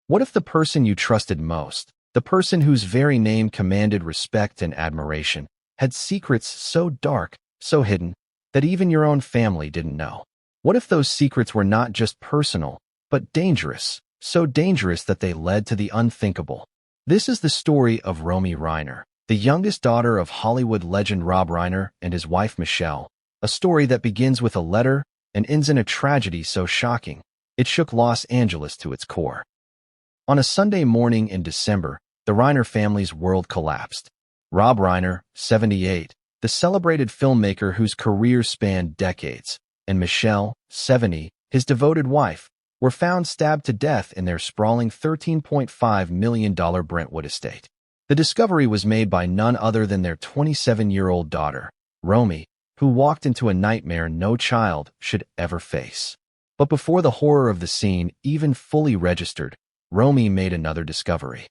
What if the person you trusted most, the person whose very name commanded respect and admiration, had secrets so dark, so hidden, that even your own family didn't know? What if those secrets were not just personal, but dangerous, so dangerous that they led to the unthinkable? This is the story of Romy Reiner, the youngest daughter of Hollywood legend Rob Reiner and his wife Michelle, a story that begins with a letter and ends in a tragedy so shocking, it shook Los Angeles to its core. On a Sunday morning in December, the Reiner family's world collapsed. Rob Reiner, 78, the celebrated filmmaker whose career spanned decades, and Michelle, 70, his devoted wife, were found stabbed to death in their sprawling $13.5 million Brentwood estate. The discovery was made by none other than their 27-year-old daughter, Romy, who walked into a nightmare no child should ever face. But before the horror of the scene even fully registered, Romy made another discovery.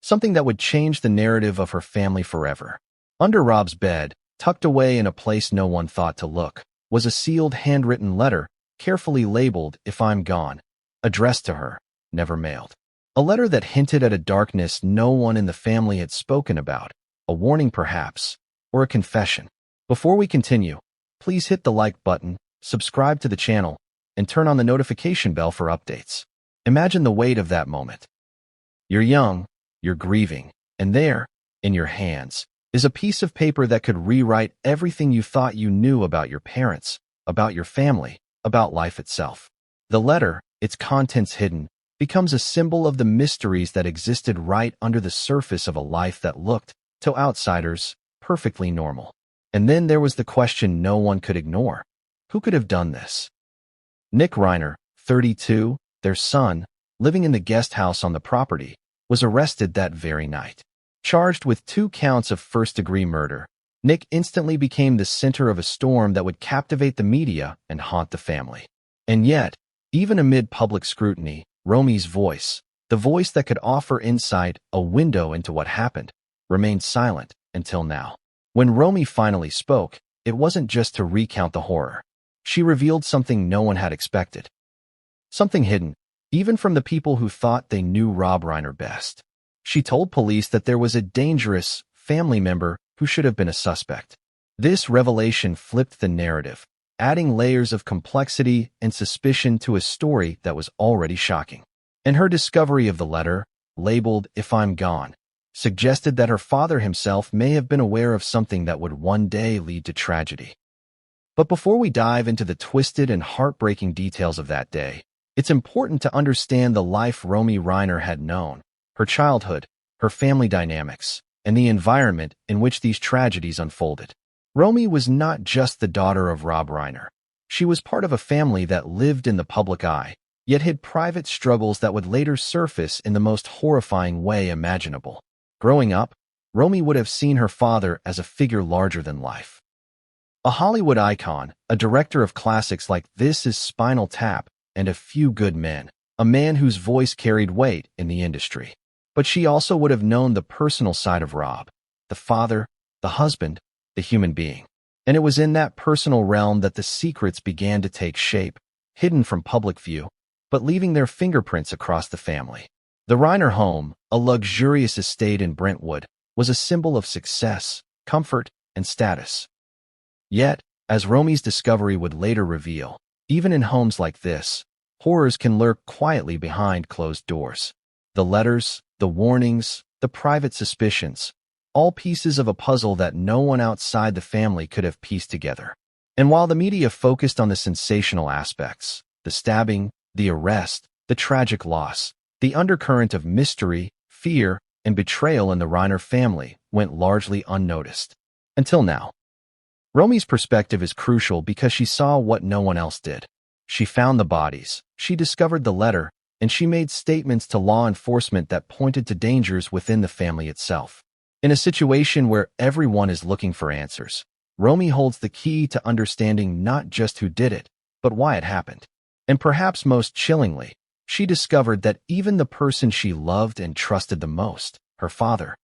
Something that would change the narrative of her family forever. Under Rob's bed, tucked away in a place no one thought to look, was a sealed handwritten letter, carefully labeled "If I'm Gone," addressed to her, never mailed. A letter that hinted at a darkness no one in the family had spoken about, a warning perhaps, or a confession. Before we continue, please hit the like button, subscribe to the channel, and turn on the notification bell for updates. Imagine the weight of that moment. You're young, you're grieving, and there, in your hands, is a piece of paper that could rewrite everything you thought you knew about your parents, about your family, about life itself. The letter, its contents hidden, becomes a symbol of the mysteries that existed right under the surface of a life that looked, to outsiders, perfectly normal. And then there was the question no one could ignore. Who could have done this? Nick Reiner, 32, their son, living in the guest house on the property, was arrested that very night. Charged with 2 counts of first-degree murder, Nick instantly became the center of a storm that would captivate the media and haunt the family. And yet, even amid public scrutiny, Romy's voice, the voice that could offer insight, a window into what happened, remained silent until now. When Romy finally spoke, it wasn't just to recount the horror. She revealed something no one had expected. Something hidden, even from the people who thought they knew Rob Reiner best. She told police that there was a dangerous family member who should have been a suspect. This revelation flipped the narrative, adding layers of complexity and suspicion to a story that was already shocking. And her discovery of the letter, labeled "If I'm Gone," suggested that her father himself may have been aware of something that would one day lead to tragedy. But before we dive into the twisted and heartbreaking details of that day, it's important to understand the life Romy Reiner had known, her childhood, her family dynamics, and the environment in which these tragedies unfolded. Romy was not just the daughter of Rob Reiner. She was part of a family that lived in the public eye, yet hid private struggles that would later surface in the most horrifying way imaginable. Growing up, Romy would have seen her father as a figure larger than life. A Hollywood icon, a director of classics like This Is Spinal Tap and A Few Good Men, a man whose voice carried weight in the industry. But she also would have known the personal side of Rob, the father, the husband, the human being. And it was in that personal realm that the secrets began to take shape, hidden from public view, but leaving their fingerprints across the family. The Reiner home, a luxurious estate in Brentwood, was a symbol of success, comfort, and status. Yet, as Romy's discovery would later reveal, even in homes like this, horrors can lurk quietly behind closed doors. The letters, the warnings, the private suspicions, all pieces of a puzzle that no one outside the family could have pieced together. And while the media focused on the sensational aspects, the stabbing, the arrest, the tragic loss, the undercurrent of mystery, fear, and betrayal in the Reiner family went largely unnoticed. Until now. Romy's perspective is crucial because she saw what no one else did. She found the bodies, she discovered the letter, and she made statements to law enforcement that pointed to dangers within the family itself. In a situation where everyone is looking for answers, Romy holds the key to understanding not just who did it, but why it happened. And perhaps most chillingly, she discovered that even the person she loved and trusted the most, her father,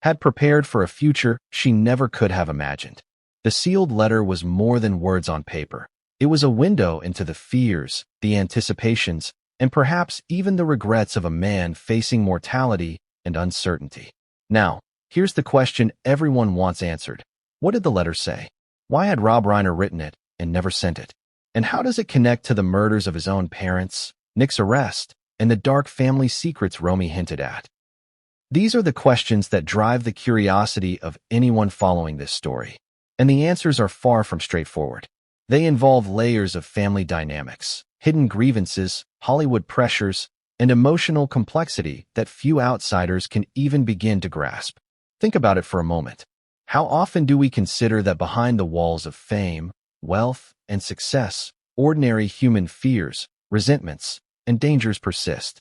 had prepared for a future she never could have imagined. The sealed letter was more than words on paper. It was a window into the fears, the anticipations, and perhaps even the regrets of a man facing mortality and uncertainty. Now, here's the question everyone wants answered. What did the letter say? Why had Rob Reiner written it and never sent it? And how does it connect to the murders of his own parents, Nick's arrest, and the dark family secrets Romy hinted at? These are the questions that drive the curiosity of anyone following this story. And the answers are far from straightforward. They involve layers of family dynamics, hidden grievances, Hollywood pressures, and emotional complexity that few outsiders can even begin to grasp. Think about it for a moment. How often do we consider that behind the walls of fame, wealth, and success, ordinary human fears, resentments, and dangers persist?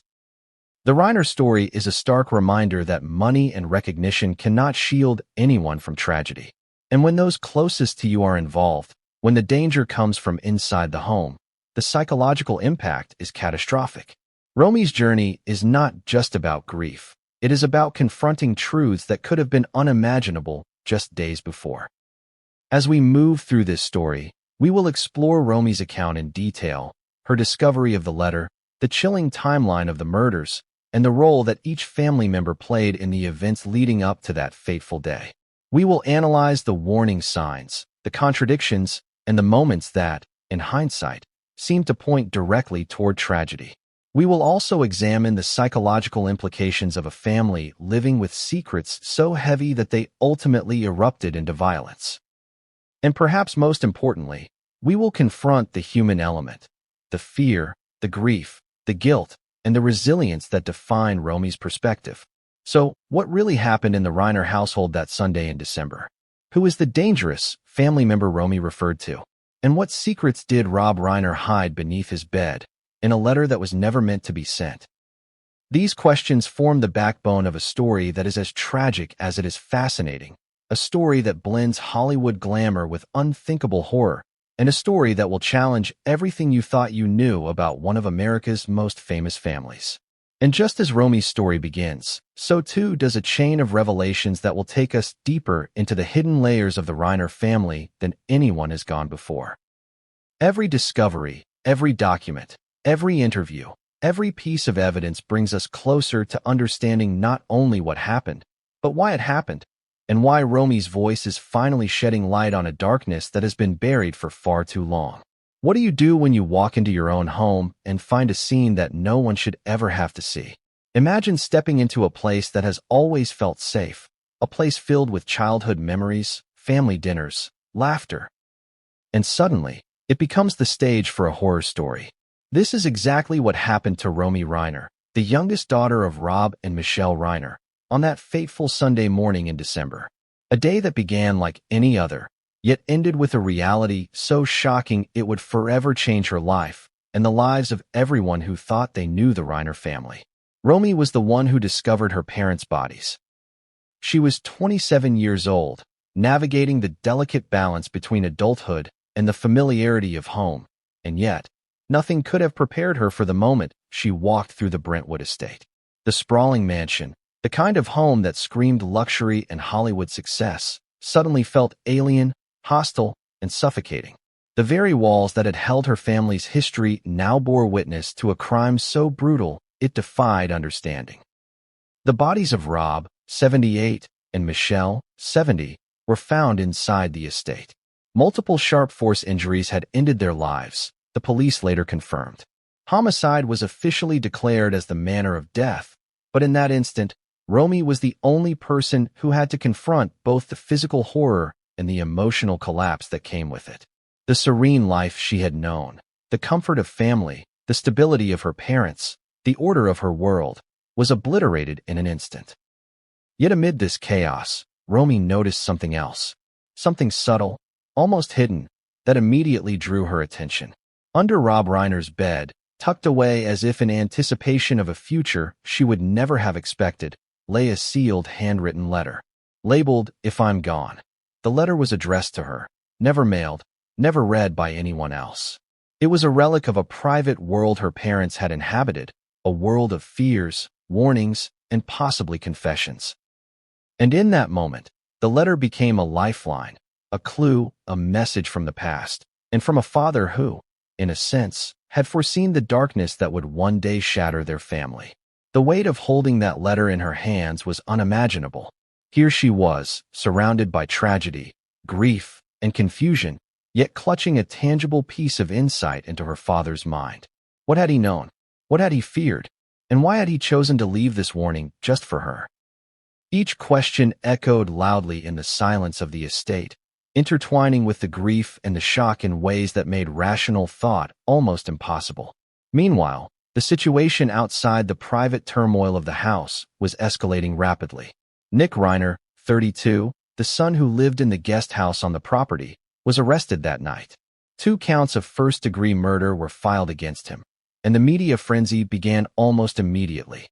The Reiner story is a stark reminder that money and recognition cannot shield anyone from tragedy. And when those closest to you are involved, when the danger comes from inside the home, the psychological impact is catastrophic. Romy's journey is not just about grief. It is about confronting truths that could have been unimaginable just days before. As we move through this story, we will explore Romy's account in detail, her discovery of the letter, the chilling timeline of the murders, and the role that each family member played in the events leading up to that fateful day. We will analyze the warning signs, the contradictions, and the moments that, in hindsight, seem to point directly toward tragedy. We will also examine the psychological implications of a family living with secrets so heavy that they ultimately erupted into violence. And perhaps most importantly, we will confront the human element, the fear, the grief, the guilt, and the resilience that define Romy's perspective. So, what really happened in the Reiner household that Sunday in December? Who is the dangerous family member Romy referred to? And what secrets did Rob Reiner hide beneath his bed in a letter that was never meant to be sent? These questions form the backbone of a story that is as tragic as it is fascinating, a story that blends Hollywood glamour with unthinkable horror, and a story that will challenge everything you thought you knew about one of America's most famous families. And just as Romy's story begins, so too does a chain of revelations that will take us deeper into the hidden layers of the Reiner family than anyone has gone before. Every discovery, every document, every interview, every piece of evidence brings us closer to understanding not only what happened, but why it happened, and why Romy's voice is finally shedding light on a darkness that has been buried for far too long. What do you do when you walk into your own home and find a scene that no one should ever have to see? Imagine stepping into a place that has always felt safe, a place filled with childhood memories, family dinners, laughter. And suddenly, it becomes the stage for a horror story. This is exactly what happened to Romy Reiner, the youngest daughter of Rob and Michelle Reiner, on that fateful Sunday morning in December. A day that began like any other, yet ended with a reality so shocking it would forever change her life and the lives of everyone who thought they knew the Reiner family. Romy was the one who discovered her parents' bodies. She was 27 years old, navigating the delicate balance between adulthood and the familiarity of home, and yet, nothing could have prepared her for the moment she walked through the Brentwood estate. The sprawling mansion, the kind of home that screamed luxury and Hollywood success, suddenly felt alien, hostile, and suffocating. The very walls that had held her family's history now bore witness to a crime so brutal it defied understanding. The bodies of Rob, 78, and Michelle, 70, were found inside the estate. Multiple sharp force injuries had ended their lives, the police later confirmed. Homicide was officially declared as the manner of death, but in that instant, Romy was the only person who had to confront both the physical horror and the emotional collapse that came with it. The serene life she had known, the comfort of family, the stability of her parents, the order of her world, was obliterated in an instant. Yet amid this chaos, Romy noticed something else, something subtle, almost hidden, that immediately drew her attention. Under Rob Reiner's bed, tucked away as if in anticipation of a future she would never have expected, lay a sealed handwritten letter, labeled, "If I'm gone." The letter was addressed to her, never mailed, never read by anyone else. It was a relic of a private world her parents had inhabited, a world of fears, warnings, and possibly confessions. And in that moment, the letter became a lifeline, a clue, a message from the past, and from a father who, in a sense, had foreseen the darkness that would one day shatter their family. The weight of holding that letter in her hands was unimaginable. Here she was, surrounded by tragedy, grief, and confusion, yet clutching a tangible piece of insight into her father's mind. What had he known? What had he feared? And why had he chosen to leave this warning just for her? Each question echoed loudly in the silence of the estate, intertwining with the grief and the shock in ways that made rational thought almost impossible. Meanwhile, the situation outside the private turmoil of the house was escalating rapidly. Nick Reiner, 32, the son who lived in the guest house on the property, was arrested that night. 2 counts of first-degree murder were filed against him, and the media frenzy began almost immediately.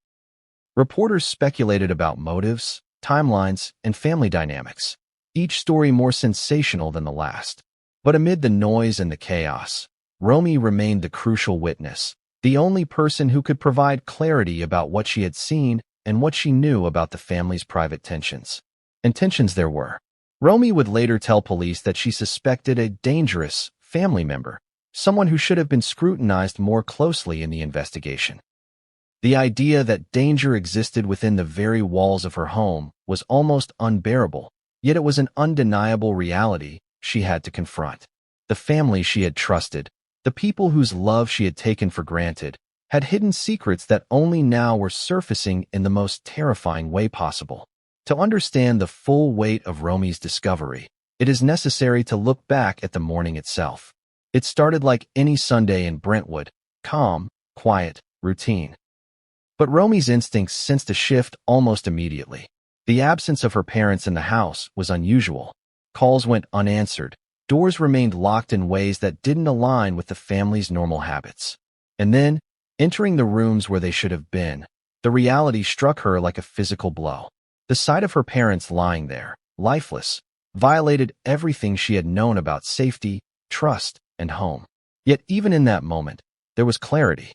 Reporters speculated about motives, timelines, and family dynamics, each story more sensational than the last. But amid the noise and the chaos, Romy remained the crucial witness, the only person who could provide clarity about what she had seen and what she knew about the family's private tensions. And tensions there were. Romy would later tell police that she suspected a dangerous family member, someone who should have been scrutinized more closely in the investigation. The idea that danger existed within the very walls of her home was almost unbearable, yet it was an undeniable reality she had to confront. The family she had trusted, the people whose love she had taken for granted, had hidden secrets that only now were surfacing in the most terrifying way possible. To understand the full weight of Romy's discovery, it is necessary to look back at the morning itself. It started like any Sunday in Brentwood, calm, quiet, routine. But Romy's instincts sensed a shift almost immediately. The absence of her parents in the house was unusual. Calls went unanswered. Doors remained locked in ways that didn't align with the family's normal habits. And then, entering the rooms where they should have been, the reality struck her like a physical blow. The sight of her parents lying there, lifeless, violated everything she had known about safety, trust, and home. Yet even in that moment, there was clarity.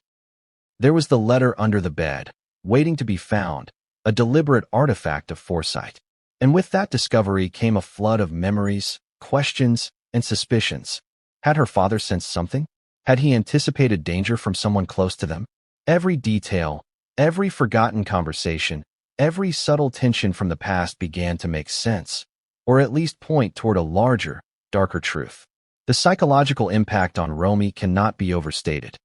There was the letter under the bed, waiting to be found, a deliberate artifact of foresight. And with that discovery came a flood of memories, questions, and suspicions. Had her father sensed something? Had he anticipated danger from someone close to them? Every detail, every forgotten conversation, every subtle tension from the past began to make sense, or at least point toward a larger, darker truth. The psychological impact on Romy cannot be overstated.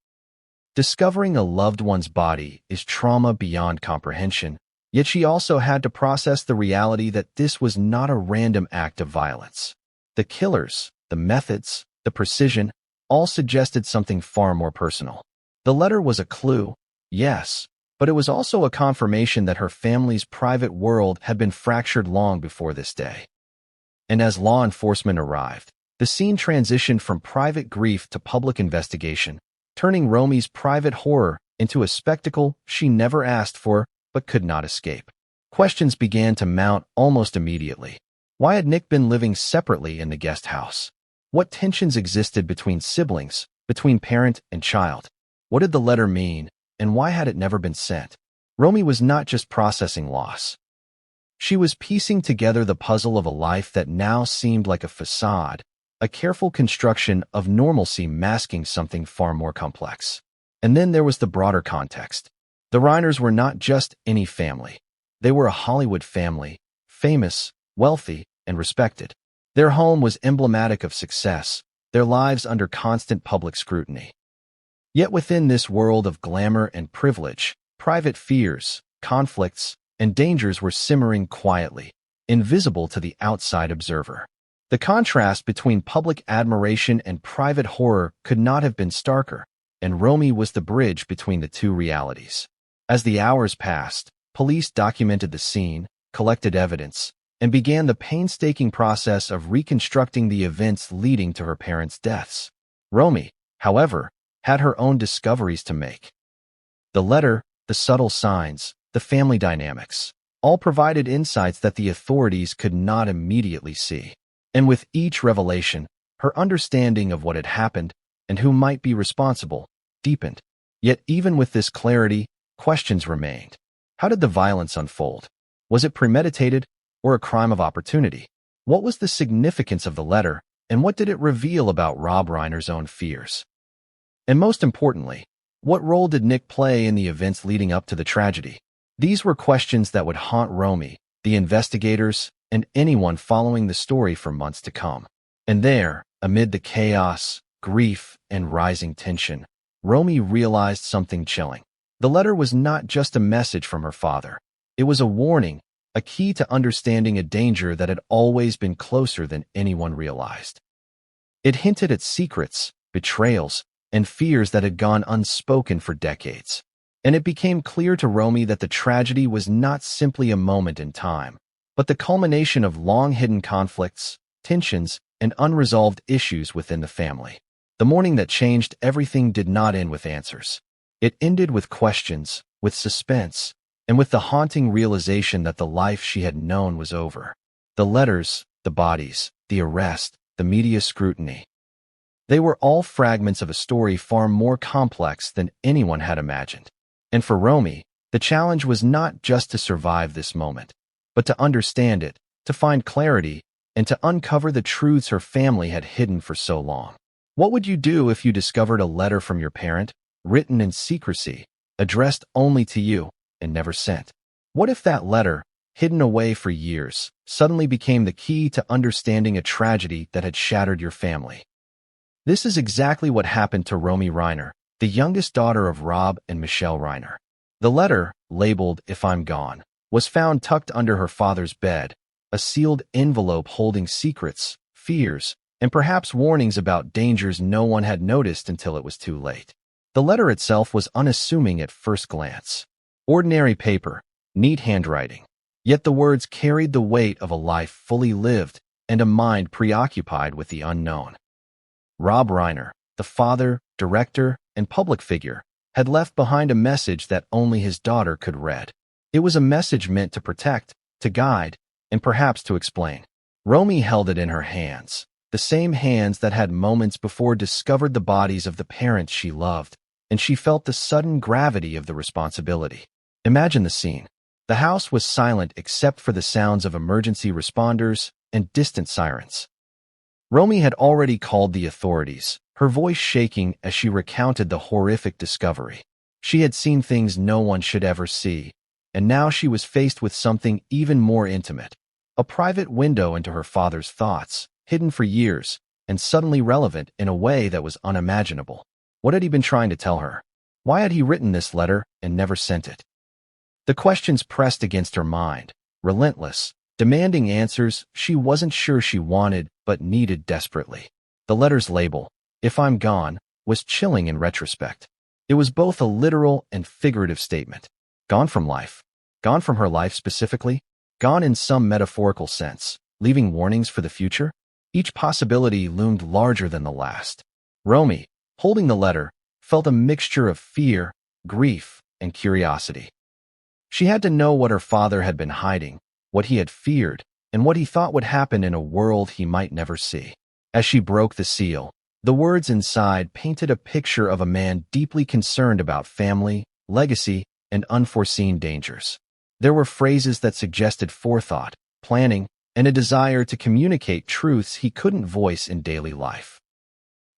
Discovering a loved one's body is trauma beyond comprehension, yet she also had to process the reality that this was not a random act of violence. The killers, the methods, the precision, all suggested something far more personal. The letter was a clue, yes, but it was also a confirmation that her family's private world had been fractured long before this day. And as law enforcement arrived, the scene transitioned from private grief to public investigation, turning Romy's private horror into a spectacle she never asked for but could not escape. Questions began to mount almost immediately. Why had Nick been living separately in the guest house? What tensions existed between siblings, between parent and child? What did the letter mean, and why had it never been sent? Romy was not just processing loss. She was piecing together the puzzle of a life that now seemed like a facade, a careful construction of normalcy masking something far more complex. And then there was the broader context. The Reiners were not just any family. They were a Hollywood family, famous, wealthy, and respected. Their home was emblematic of success, their lives under constant public scrutiny. Yet within this world of glamour and privilege, private fears, conflicts, and dangers were simmering quietly, invisible to the outside observer. The contrast between public admiration and private horror could not have been starker, and Romy was the bridge between the two realities. As the hours passed, police documented the scene, collected evidence, and began the painstaking process of reconstructing the events leading to her parents' deaths. Romy, however, had her own discoveries to make. The letter, the subtle signs, the family dynamics, all provided insights that the authorities could not immediately see. And with each revelation, her understanding of what had happened and who might be responsible deepened. Yet even with this clarity, questions remained. How did the violence unfold? Was it premeditated or a crime of opportunity? What was the significance of the letter, and what did it reveal about Rob Reiner's own fears? And most importantly, what role did Nick play in the events leading up to the tragedy? These were questions that would haunt Romy, the investigators, and anyone following the story for months to come. And there, amid the chaos, grief, and rising tension, Romy realized something chilling. The letter was not just a message from her father. It was a warning, a key to understanding a danger that had always been closer than anyone realized. It hinted at secrets, betrayals, and fears that had gone unspoken for decades. And it became clear to Romy that the tragedy was not simply a moment in time, but the culmination of long-hidden conflicts, tensions, and unresolved issues within the family. The morning that changed everything did not end with answers. It ended with questions, with suspense, and with the haunting realization that the life she had known was over. The letters, the bodies, the arrest, the media scrutiny. They were all fragments of a story far more complex than anyone had imagined. And for Romy, the challenge was not just to survive this moment, but to understand it, to find clarity, and to uncover the truths her family had hidden for so long. What would you do if you discovered a letter from your parent, written in secrecy, addressed only to you, and never sent? What if that letter, hidden away for years, suddenly became the key to understanding a tragedy that had shattered your family? This is exactly what happened to Romy Reiner, the youngest daughter of Rob and Michelle Reiner. The letter, labeled "If I'm Gone," was found tucked under her father's bed, a sealed envelope holding secrets, fears, and perhaps warnings about dangers no one had noticed until it was too late. The letter itself was unassuming at first glance. Ordinary paper, neat handwriting. Yet the words carried the weight of a life fully lived and a mind preoccupied with the unknown. Rob Reiner, the father, director, and public figure, had left behind a message that only his daughter could read. It was a message meant to protect, to guide, and perhaps to explain. Romy held it in her hands, the same hands that had moments before discovered the bodies of the parents she loved, and she felt the sudden gravity of the responsibility. Imagine the scene. The house was silent except for the sounds of emergency responders and distant sirens. Romy had already called the authorities, her voice shaking as she recounted the horrific discovery. She had seen things no one should ever see, and now she was faced with something even more intimate, a private window into her father's thoughts, hidden for years, and suddenly relevant in a way that was unimaginable. What had he been trying to tell her? Why had he written this letter and never sent it? The questions pressed against her mind, relentless, demanding answers she wasn't sure she wanted but needed desperately. The letter's label, "If I'm Gone," was chilling in retrospect. It was both a literal and figurative statement. Gone from life. Gone from her life specifically. Gone in some metaphorical sense, leaving warnings for the future. Each possibility loomed larger than the last. Romy, holding the letter, felt a mixture of fear, grief, and curiosity. She had to know what her father had been hiding, what he had feared, and what he thought would happen in a world he might never see. As she broke the seal, the words inside painted a picture of a man deeply concerned about family, legacy, and unforeseen dangers. There were phrases that suggested forethought, planning, and a desire to communicate truths he couldn't voice in daily life.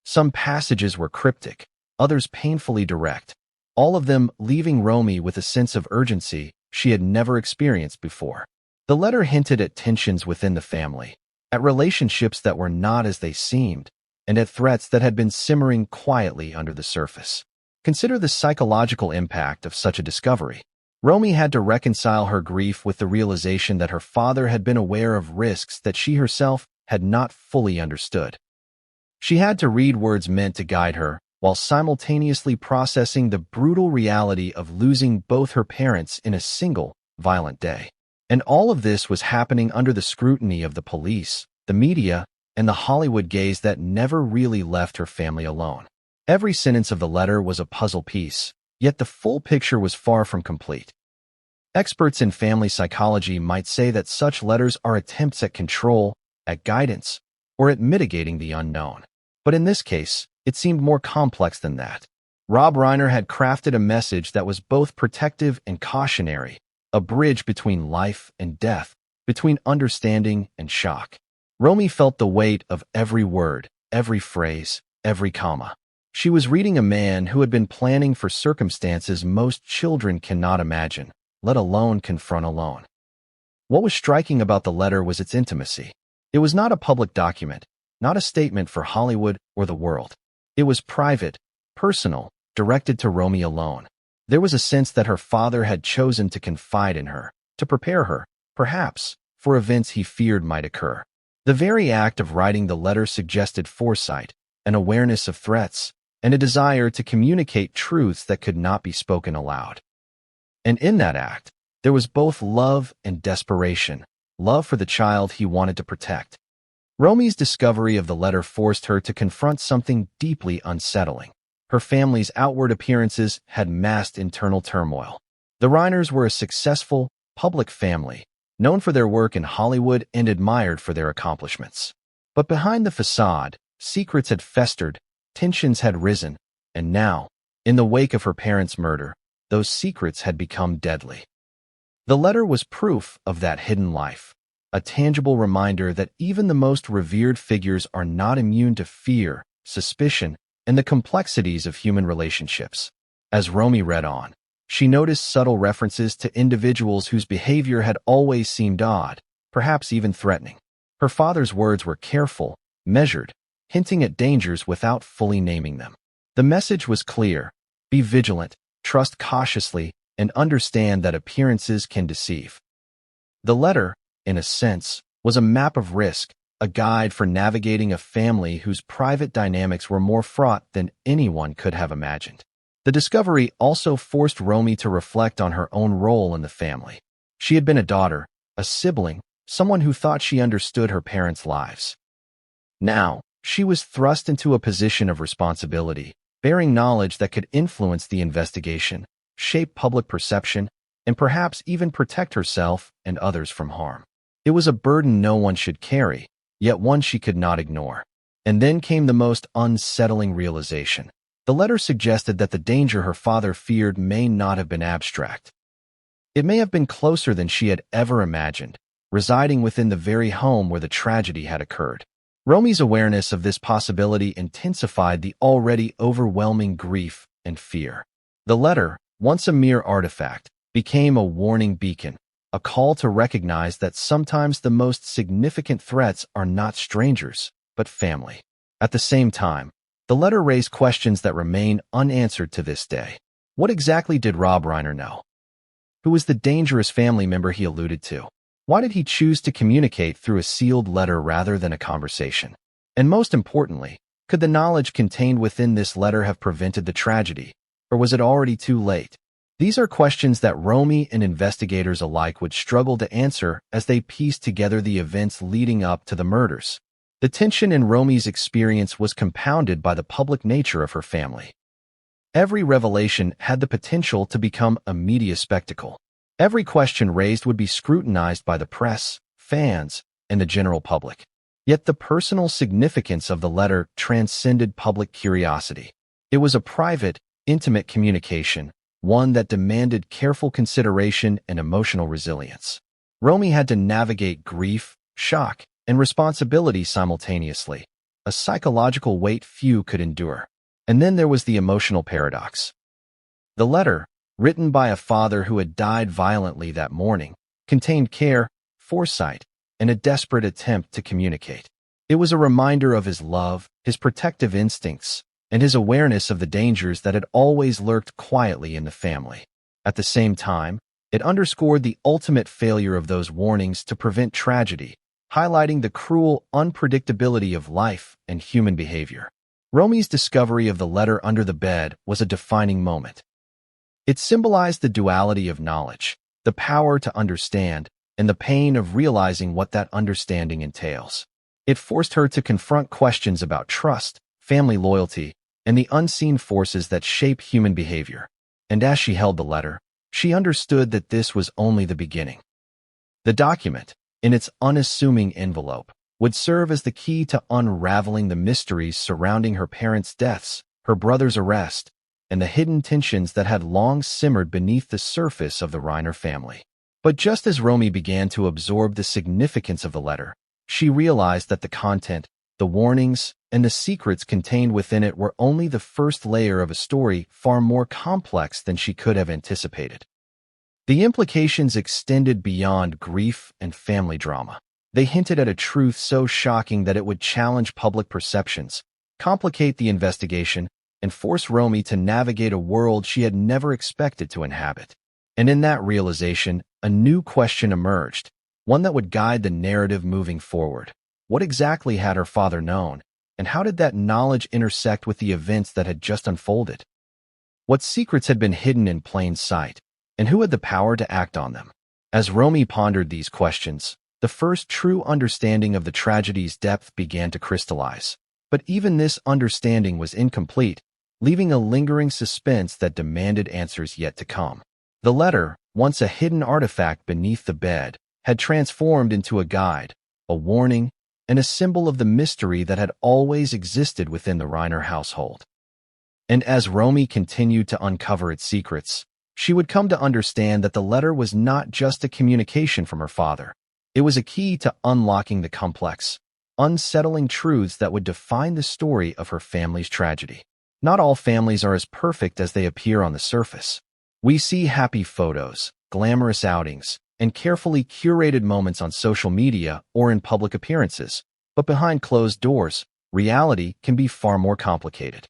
Some passages were cryptic, others painfully direct, all of them leaving Romy with a sense of urgency she had never experienced before. The letter hinted at tensions within the family, at relationships that were not as they seemed, and at threats that had been simmering quietly under the surface. Consider the psychological impact of such a discovery. Romy had to reconcile her grief with the realization that her father had been aware of risks that she herself had not fully understood. She had to read words meant to guide her, while simultaneously processing the brutal reality of losing both her parents in a single, violent day. And all of this was happening under the scrutiny of the police, the media, and the Hollywood gaze that never really left her family alone. Every sentence of the letter was a puzzle piece, yet the full picture was far from complete. Experts in family psychology might say that such letters are attempts at control, at guidance, or at mitigating the unknown. But in this case, it seemed more complex than that. Rob Reiner had crafted a message that was both protective and cautionary, a bridge between life and death, between understanding and shock. Romy felt the weight of every word, every phrase, every comma. She was reading a man who had been planning for circumstances most children cannot imagine, let alone confront alone. What was striking about the letter was its intimacy. It was not a public document, not a statement for Hollywood or the world. It was private, personal, directed to Romy alone. There was a sense that her father had chosen to confide in her, to prepare her, perhaps, for events he feared might occur. The very act of writing the letter suggested foresight, an awareness of threats, and a desire to communicate truths that could not be spoken aloud. And in that act, there was both love and desperation, love for the child he wanted to protect. Romy's discovery of the letter forced her to confront something deeply unsettling. Her family's outward appearances had masked internal turmoil. The Reiners were a successful, public family, known for their work in Hollywood and admired for their accomplishments. But behind the facade, secrets had festered, tensions had risen, and now, in the wake of her parents' murder, those secrets had become deadly. The letter was proof of that hidden life, a tangible reminder that even the most revered figures are not immune to fear, suspicion, and the complexities of human relationships. As Romy read on, she noticed subtle references to individuals whose behavior had always seemed odd, perhaps even threatening. Her father's words were careful, measured, hinting at dangers without fully naming them. The message was clear: be vigilant, trust cautiously, and understand that appearances can deceive. The letter, in a sense, was a map of risk, a guide for navigating a family whose private dynamics were more fraught than anyone could have imagined. The discovery also forced Romy to reflect on her own role in the family. She had been a daughter, a sibling, someone who thought she understood her parents' lives. Now, she was thrust into a position of responsibility, bearing knowledge that could influence the investigation, shape public perception, and perhaps even protect herself and others from harm. It was a burden no one should carry, yet one she could not ignore. And then came the most unsettling realization. The letter suggested that the danger her father feared may not have been abstract. It may have been closer than she had ever imagined, residing within the very home where the tragedy had occurred. Romy's awareness of this possibility intensified the already overwhelming grief and fear. The letter, once a mere artifact, became a warning beacon, a call to recognize that sometimes the most significant threats are not strangers, but family. At the same time, the letter raised questions that remain unanswered to this day. What exactly did Rob Reiner know? Who was the dangerous family member he alluded to? Why did he choose to communicate through a sealed letter rather than a conversation? And most importantly, could the knowledge contained within this letter have prevented the tragedy, or was it already too late? These are questions that Romy and investigators alike would struggle to answer as they pieced together the events leading up to the murders. The tension in Romy's experience was compounded by the public nature of her family. Every revelation had the potential to become a media spectacle. Every question raised would be scrutinized by the press, fans, and the general public. Yet the personal significance of the letter transcended public curiosity. It was a private, intimate communication, one that demanded careful consideration and emotional resilience. Romy had to navigate grief, shock, and responsibility simultaneously, a psychological weight few could endure. And then there was the emotional paradox. The letter, written by a father who had died violently that morning, contained care, foresight, and a desperate attempt to communicate. It was a reminder of his love, his protective instincts, and his awareness of the dangers that had always lurked quietly in the family. At the same time, it underscored the ultimate failure of those warnings to prevent tragedy, highlighting the cruel unpredictability of life and human behavior. Romy's discovery of the letter under the bed was a defining moment. It symbolized the duality of knowledge, the power to understand, and the pain of realizing what that understanding entails. It forced her to confront questions about trust, family loyalty, and the unseen forces that shape human behavior. And as she held the letter, she understood that this was only the beginning. The document, in its unassuming envelope, would serve as the key to unraveling the mysteries surrounding her parents' deaths, her brother's arrest, and the hidden tensions that had long simmered beneath the surface of the Reiner family. But just as Romy began to absorb the significance of the letter, she realized that the content, the warnings, and the secrets contained within it were only the first layer of a story far more complex than she could have anticipated. The implications extended beyond grief and family drama. They hinted at a truth so shocking that it would challenge public perceptions, complicate the investigation, and force Romy to navigate a world she had never expected to inhabit. And in that realization, a new question emerged, one that would guide the narrative moving forward. What exactly had her father known, and how did that knowledge intersect with the events that had just unfolded? What secrets had been hidden in plain sight, and who had the power to act on them? As Romy pondered these questions, the first true understanding of the tragedy's depth began to crystallize. But even this understanding was incomplete, leaving a lingering suspense that demanded answers yet to come. The letter, once a hidden artifact beneath the bed, had transformed into a guide, a warning, and a symbol of the mystery that had always existed within the Reiner household. And as Romy continued to uncover its secrets, she would come to understand that the letter was not just a communication from her father. It was a key to unlocking the complex, unsettling truths that would define the story of her family's tragedy. Not all families are as perfect as they appear on the surface. We see happy photos, glamorous outings, and carefully curated moments on social media or in public appearances. But behind closed doors, reality can be far more complicated.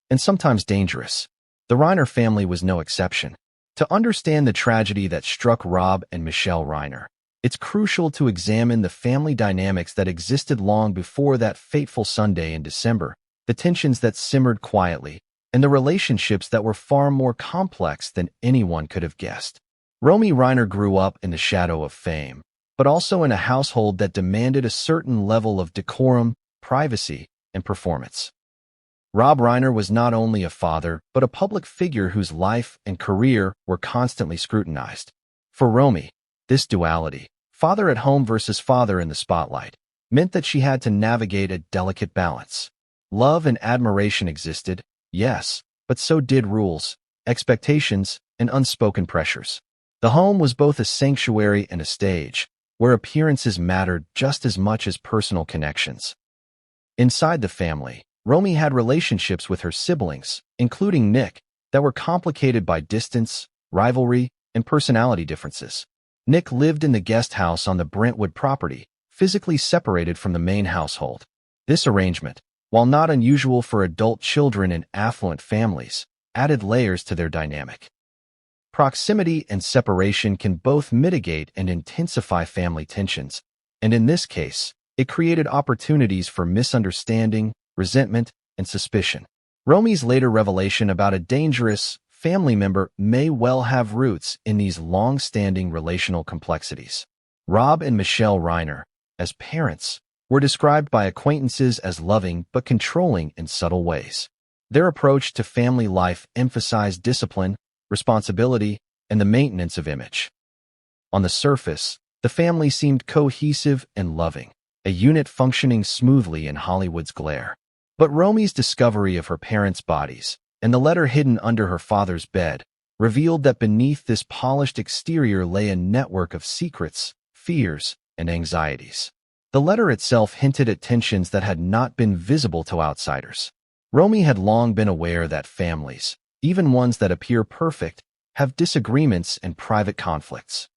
And sometimes dangerous. The Reiner family was no exception. To understand the tragedy that struck Rob and Michelle Reiner, it's crucial to examine the family dynamics that existed long before that fateful Sunday in December, the tensions that simmered quietly, and the relationships that were far more complex than anyone could have guessed. Romy Reiner grew up in the shadow of fame, but also in a household that demanded a certain level of decorum, privacy, and performance. Rob Reiner was not only a father, but a public figure whose life and career were constantly scrutinized. For Romy, this duality, father at home versus father in the spotlight, meant that she had to navigate a delicate balance. Love and admiration existed, yes, but so did rules, expectations, and unspoken pressures. The home was both a sanctuary and a stage, where appearances mattered just as much as personal connections. Inside the family, Romy had relationships with her siblings, including Nick, that were complicated by distance, rivalry, and personality differences. Nick lived in the guest house on the Brentwood property, physically separated from the main household. This arrangement, while not unusual for adult children in affluent families, added layers to their dynamic. Proximity and separation can both mitigate and intensify family tensions, and in this case, it created opportunities for misunderstanding, resentment, and suspicion. Romy's later revelation about a dangerous family member may well have roots in these long-standing relational complexities. Rob and Michelle Reiner, as parents, were described by acquaintances as loving but controlling in subtle ways. Their approach to family life emphasized discipline, responsibility, and the maintenance of image. On the surface, the family seemed cohesive and loving, a unit functioning smoothly in Hollywood's glare. But Romy's discovery of her parents' bodies, and the letter hidden under her father's bed, revealed that beneath this polished exterior lay a network of secrets, fears, and anxieties. The letter itself hinted at tensions that had not been visible to outsiders. Romy had long been aware that families, even ones that appear perfect, have disagreements and private conflicts.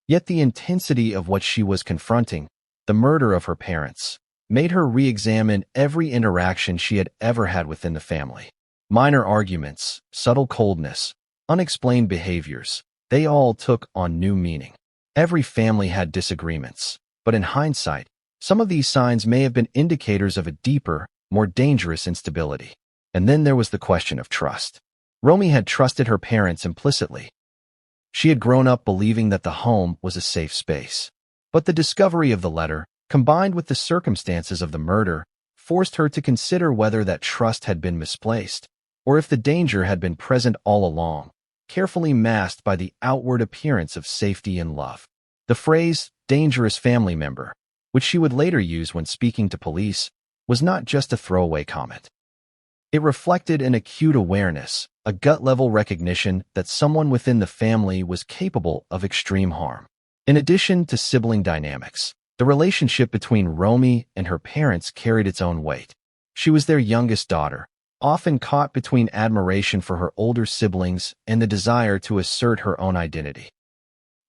Yet the intensity of what she was confronting, the murder of her parents, made her re-examine every interaction she had ever had within the family. Minor arguments, subtle coldness, unexplained behaviors, they all took on new meaning. Every family had disagreements, but in hindsight, some of these signs may have been indicators of a deeper, more dangerous instability. And then there was the question of trust. Romy had trusted her parents implicitly. She had grown up believing that the home was a safe space. But the discovery of the letter, combined with the circumstances of the murder, forced her to consider whether that trust had been misplaced, or if the danger had been present all along, carefully masked by the outward appearance of safety and love. The phrase, dangerous family member, which she would later use when speaking to police, was not just a throwaway comment. It reflected an acute awareness, a gut-level recognition that someone within the family was capable of extreme harm. In addition to sibling dynamics, The relationship between Romy and her parents carried its own weight. She was their youngest daughter, often caught between admiration for her older siblings and the desire to assert her own identity.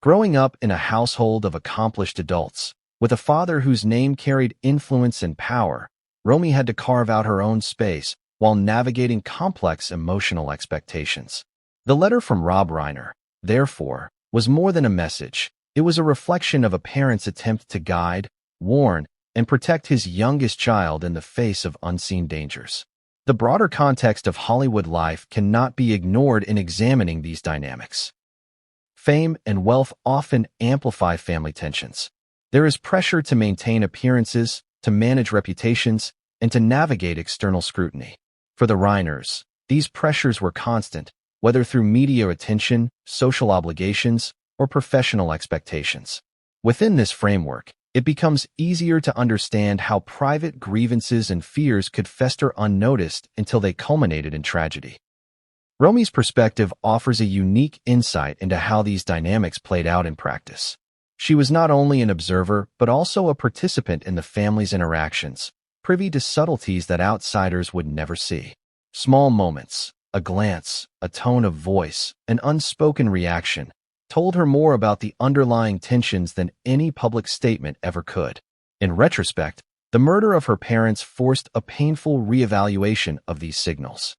Growing up in a household of accomplished adults, with a father whose name carried influence and power, Romy had to carve out her own space while navigating complex emotional expectations. The letter from Rob Reiner, therefore, was more than a message. It was a reflection of a parent's attempt to guide, warn, and protect his youngest child in the face of unseen dangers. The broader context of Hollywood life cannot be ignored in examining these dynamics. Fame and wealth often amplify family tensions. There is pressure to maintain appearances, to manage reputations, and to navigate external scrutiny. For the Reiners, these pressures were constant, whether through media attention, social obligations, or professional expectations. Within this framework, it becomes easier to understand how private grievances and fears could fester unnoticed until they culminated in tragedy. Romy's perspective offers a unique insight into how these dynamics played out in practice. She was not only an observer but also a participant in the family's interactions, privy to subtleties that outsiders would never see. Small moments, a glance, a tone of voice, an unspoken reaction, told her more about the underlying tensions than any public statement ever could. In retrospect, the murder of her parents forced a painful reevaluation of these signals.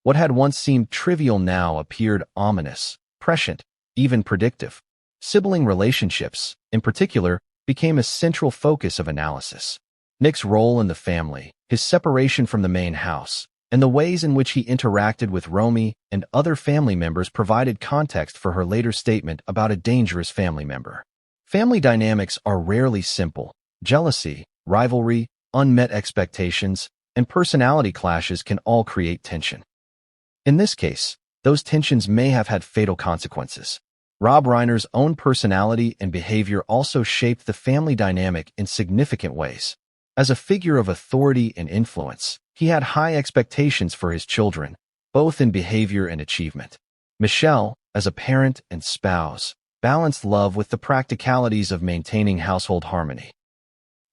What had once seemed trivial now appeared ominous, prescient, even predictive. Sibling relationships, in particular, became a central focus of analysis. Nick's role in the family, his separation from the main house, and the ways in which he interacted with Romy and other family members provided context for her later statement about a dangerous family member. Family dynamics are rarely simple. Jealousy, rivalry, unmet expectations, and personality clashes can all create tension. In this case, those tensions may have had fatal consequences. Rob Reiner's own personality and behavior also shaped the family dynamic in significant ways. As a figure of authority and influence, he had high expectations for his children, both in behavior and achievement. Michelle, as a parent and spouse, balanced love with the practicalities of maintaining household harmony.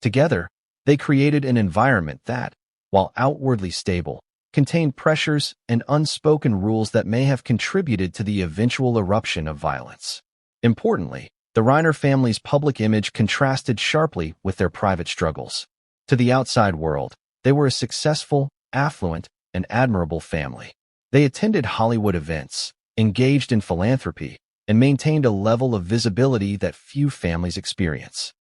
Together, they created an environment that, while outwardly stable, contained pressures and unspoken rules that may have contributed to the eventual eruption of violence. Importantly, the Reiner family's public image contrasted sharply with their private struggles. To the outside world, they were a successful, affluent, and admirable family. They attended Hollywood events, engaged in philanthropy, and maintained a level of visibility that few families experience.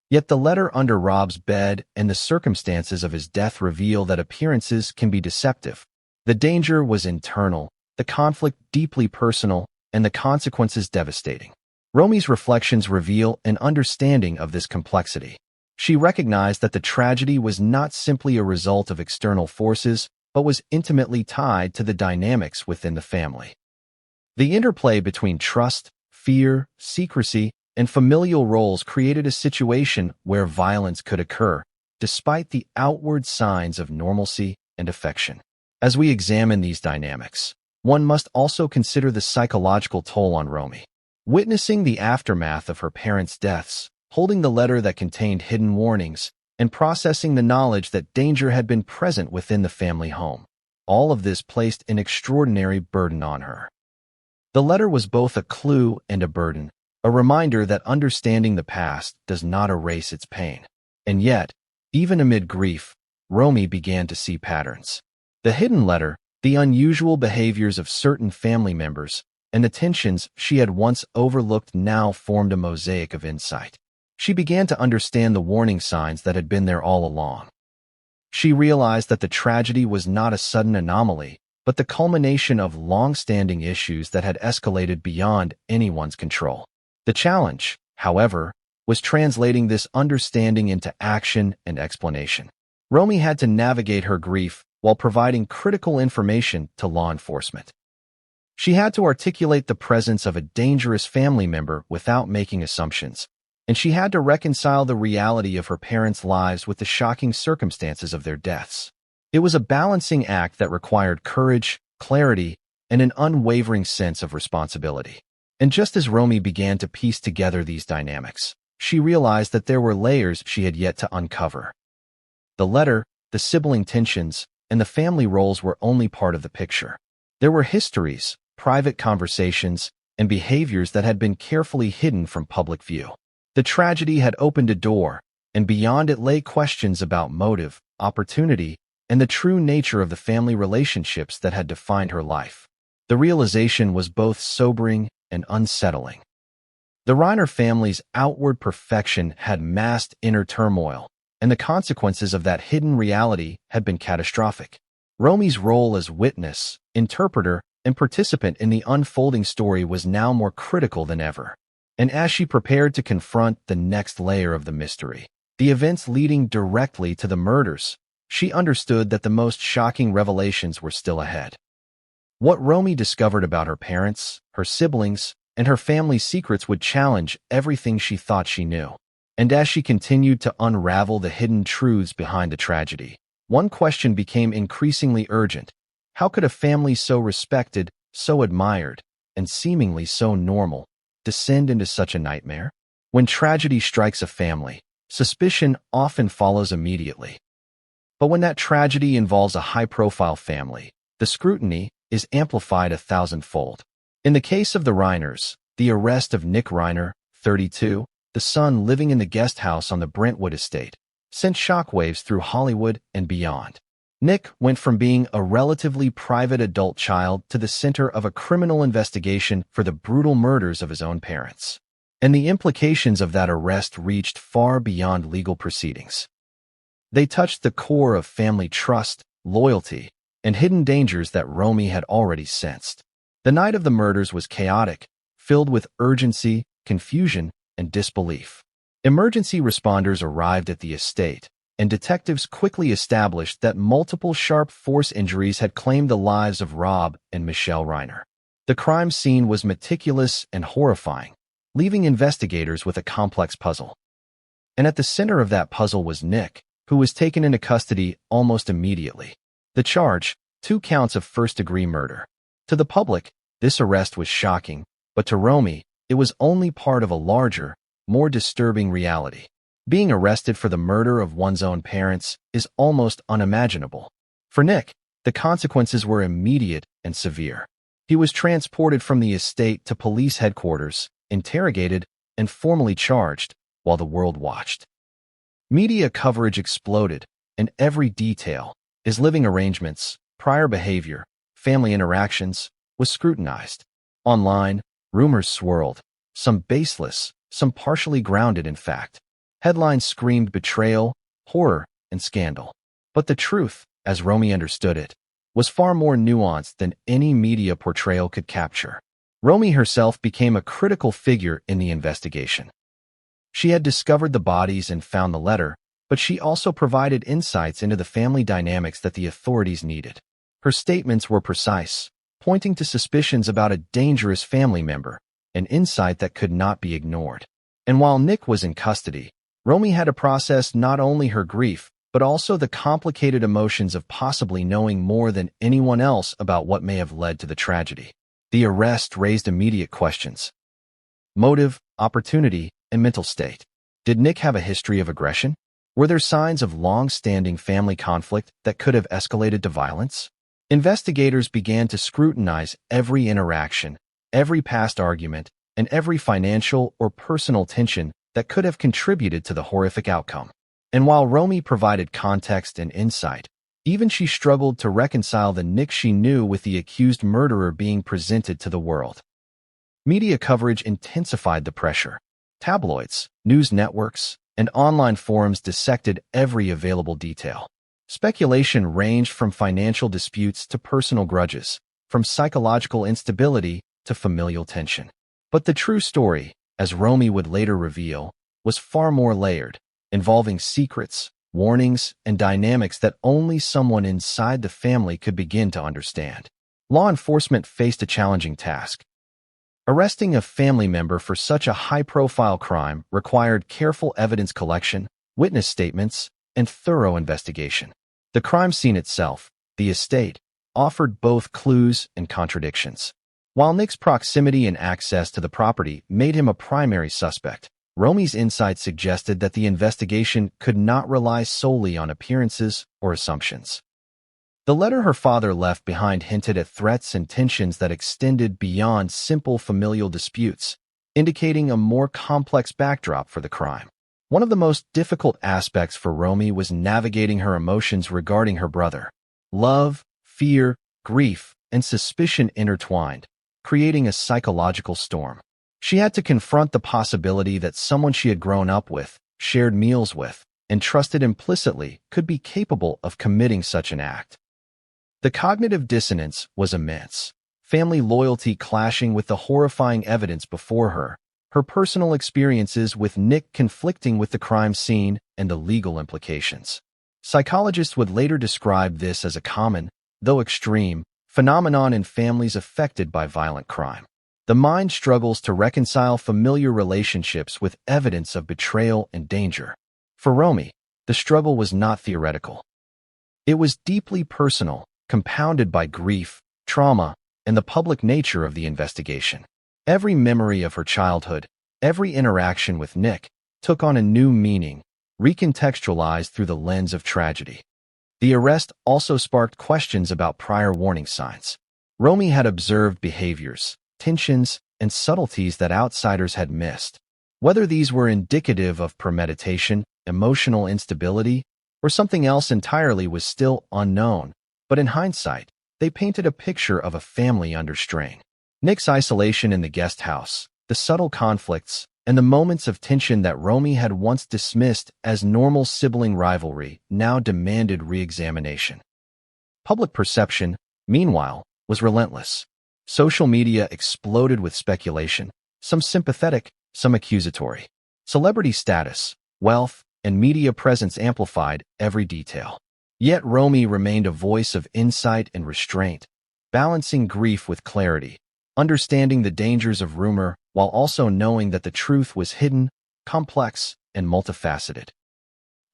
Yet the letter under Rob's bed and the circumstances of his death reveal that appearances can be deceptive. The danger was internal, the conflict deeply personal, and the consequences devastating. Romy's reflections reveal an understanding of this complexity. She recognized that the tragedy was not simply a result of external forces, but was intimately tied to the dynamics within the family. The interplay between trust, fear, secrecy, and familial roles created a situation where violence could occur, despite the outward signs of normalcy and affection. As we examine these dynamics, one must also consider the psychological toll on Romy. Witnessing the aftermath of her parents' deaths, holding the letter that contained hidden warnings, and processing the knowledge that danger had been present within the family home. All of this placed an extraordinary burden on her. The letter was both a clue and a burden, a reminder that understanding the past does not erase its pain. And yet, even amid grief, Romy began to see patterns. The hidden letter, the unusual behaviors of certain family members, and the tensions she had once overlooked now formed a mosaic of insight. She began to understand the warning signs that had been there all along. She realized that the tragedy was not a sudden anomaly, but the culmination of long-standing issues that had escalated beyond anyone's control. The challenge, however, was translating this understanding into action and explanation. Romy had to navigate her grief while providing critical information to law enforcement. She had to articulate the presence of a dangerous family member without making assumptions, and she had to reconcile the reality of her parents' lives with the shocking circumstances of their deaths. It was a balancing act that required courage, clarity, and an unwavering sense of responsibility. And just as Romy began to piece together these dynamics, she realized that there were layers she had yet to uncover. The letter, the sibling tensions, and the family roles were only part of the picture. There were histories, private conversations, and behaviors that had been carefully hidden from public view. The tragedy had opened a door, and beyond it lay questions about motive, opportunity, and the true nature of the family relationships that had defined her life. The realization was both sobering and unsettling. The Reiner family's outward perfection had masked inner turmoil, and the consequences of that hidden reality had been catastrophic. Romy's role as witness, interpreter, and participant in the unfolding story was now more critical than ever. And as she prepared to confront the next layer of the mystery, the events leading directly to the murders, she understood that the most shocking revelations were still ahead. What Romy discovered about her parents, her siblings, and her family's secrets would challenge everything she thought she knew. And as she continued to unravel the hidden truths behind the tragedy, one question became increasingly urgent. How could a family so respected, so admired, and seemingly so normal descend into such a nightmare? When tragedy strikes a family, suspicion often follows immediately. But when that tragedy involves a high-profile family, the scrutiny is amplified 1,000-fold. In the case of the Reiners, the arrest of Nick Reiner, 32, the son living in the guest house on the Brentwood estate, sent shockwaves through Hollywood and beyond. Nick went from being a relatively private adult child to the center of a criminal investigation for the brutal murders of his own parents. And the implications of that arrest reached far beyond legal proceedings. They touched the core of family trust, loyalty, and hidden dangers that Romy had already sensed. The night of the murders was chaotic, filled with urgency, confusion, and disbelief. Emergency responders arrived at the estate, and detectives quickly established that multiple sharp force injuries had claimed the lives of Rob and Michelle Reiner. The crime scene was meticulous and horrifying, leaving investigators with a complex puzzle. And at the center of that puzzle was Nick, who was taken into custody almost immediately. The charge, 2 counts of first-degree murder. To the public, this arrest was shocking, but to Romy, it was only part of a larger, more disturbing reality. Being arrested for the murder of one's own parents is almost unimaginable. For Nick, the consequences were immediate and severe. He was transported from the estate to police headquarters, interrogated, and formally charged, while the world watched. Media coverage exploded, and every detail, his living arrangements, prior behavior, family interactions, was scrutinized. Online, rumors swirled, some baseless, some partially grounded in fact. Headlines screamed betrayal, horror, and scandal. But the truth, as Romy understood it, was far more nuanced than any media portrayal could capture. Romy herself became a critical figure in the investigation. She had discovered the bodies and found the letter, but she also provided insights into the family dynamics that the authorities needed. Her statements were precise, pointing to suspicions about a dangerous family member, an insight that could not be ignored. And while Nick was in custody, Romy had to process not only her grief, but also the complicated emotions of possibly knowing more than anyone else about what may have led to the tragedy. The arrest raised immediate questions. Motive, opportunity, and mental state. Did Nick have a history of aggression? Were there signs of long-standing family conflict that could have escalated to violence? Investigators began to scrutinize every interaction, every past argument, and every financial or personal tension that could have contributed to the horrific outcome. And while Romy provided context and insight, even she struggled to reconcile the Nick she knew with the accused murderer being presented to the world. Media coverage intensified the pressure. Tabloids, news networks, and online forums dissected every available detail. Speculation ranged from financial disputes to personal grudges, from psychological instability to familial tension. But the true story, as Romy would later reveal, was far more layered, involving secrets, warnings, and dynamics that only someone inside the family could begin to understand. Law enforcement faced a challenging task. Arresting a family member for such a high-profile crime required careful evidence collection, witness statements, and thorough investigation. The crime scene itself, the estate, offered both clues and contradictions. While Nick's proximity and access to the property made him a primary suspect, Romy's insight suggested that the investigation could not rely solely on appearances or assumptions. The letter her father left behind hinted at threats and tensions that extended beyond simple familial disputes, indicating a more complex backdrop for the crime. One of the most difficult aspects for Romy was navigating her emotions regarding her brother. Love, fear, grief, and suspicion intertwined, creating a psychological storm. She had to confront the possibility that someone she had grown up with, shared meals with, and trusted implicitly could be capable of committing such an act. The cognitive dissonance was immense, family loyalty clashing with the horrifying evidence before her, her personal experiences with Nick conflicting with the crime scene and the legal implications. Psychologists would later describe this as a common, though extreme, phenomenon in families affected by violent crime. The mind struggles to reconcile familiar relationships with evidence of betrayal and danger. For Romy, the struggle was not theoretical. It was deeply personal, compounded by grief, trauma, and the public nature of the investigation. Every memory of her childhood, every interaction with Nick, took on a new meaning, recontextualized through the lens of tragedy. The arrest also sparked questions about prior warning signs. Romy had observed behaviors, tensions, and subtleties that outsiders had missed. Whether these were indicative of premeditation, emotional instability, or something else entirely was still unknown, but in hindsight, they painted a picture of a family under strain. Nick's isolation in the guest house, the subtle conflicts, and the moments of tension that Romy had once dismissed as normal sibling rivalry now demanded re-examination. Public perception, meanwhile, was relentless. Social media exploded with speculation, some sympathetic, some accusatory. Celebrity status, wealth, and media presence amplified every detail. Yet Romy remained a voice of insight and restraint, balancing grief with clarity, understanding the dangers of rumor while also knowing that the truth was hidden, complex, and multifaceted.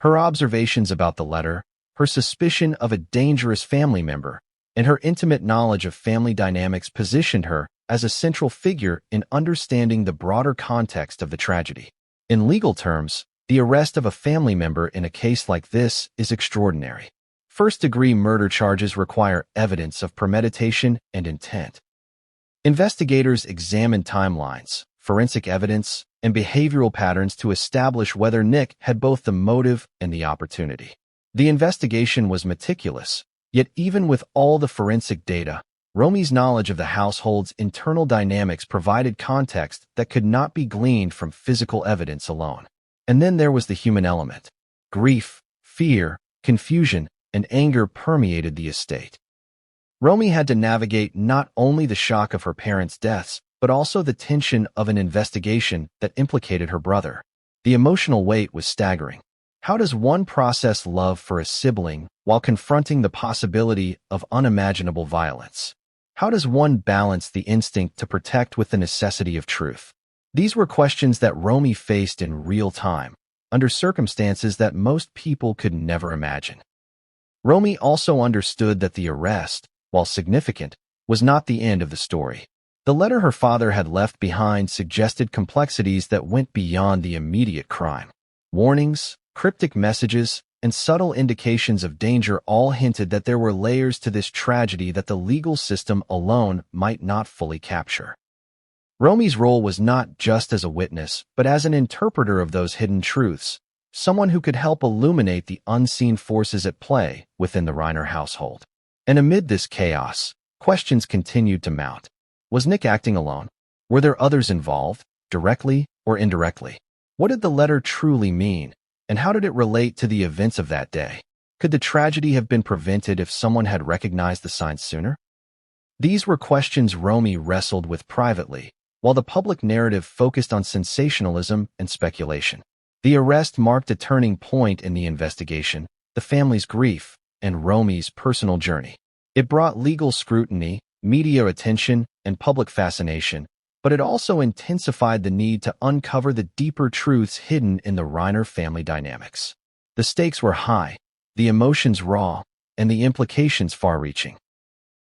Her observations about the letter, her suspicion of a dangerous family member, and her intimate knowledge of family dynamics positioned her as a central figure in understanding the broader context of the tragedy. In legal terms, the arrest of a family member in a case like this is extraordinary. First-degree murder charges require evidence of premeditation and intent. Investigators examine timelines, forensic evidence, and behavioral patterns to establish whether Nick had both the motive and the opportunity. The investigation was meticulous, yet even with all the forensic data, Romy's knowledge of the household's internal dynamics provided context that could not be gleaned from physical evidence alone. And then there was the human element. Grief, fear, confusion, and anger permeated the estate. Romy had to navigate not only the shock of her parents' deaths, but also the tension of an investigation that implicated her brother. The emotional weight was staggering. How does one process love for a sibling while confronting the possibility of unimaginable violence? How does one balance the instinct to protect with the necessity of truth? These were questions that Romy faced in real time, under circumstances that most people could never imagine. Romy also understood that the arrest, while significant, was not the end of the story. The letter her father had left behind suggested complexities that went beyond the immediate crime. Warnings, cryptic messages, and subtle indications of danger all hinted that there were layers to this tragedy that the legal system alone might not fully capture. Romy's role was not just as a witness, but as an interpreter of those hidden truths, someone who could help illuminate the unseen forces at play within the Reiner household. And amid this chaos, questions continued to mount. Was Nick acting alone? Were there others involved, directly or indirectly? What did the letter truly mean? And how did it relate to the events of that day? Could the tragedy have been prevented if someone had recognized the signs sooner? These were questions Romy wrestled with privately, while the public narrative focused on sensationalism and speculation. The arrest marked a turning point in the investigation, the family's grief, and Romy's personal journey. It brought legal scrutiny, media attention, and public fascination, but it also intensified the need to uncover the deeper truths hidden in the Reiner family dynamics. The stakes were high, the emotions raw, and the implications far-reaching.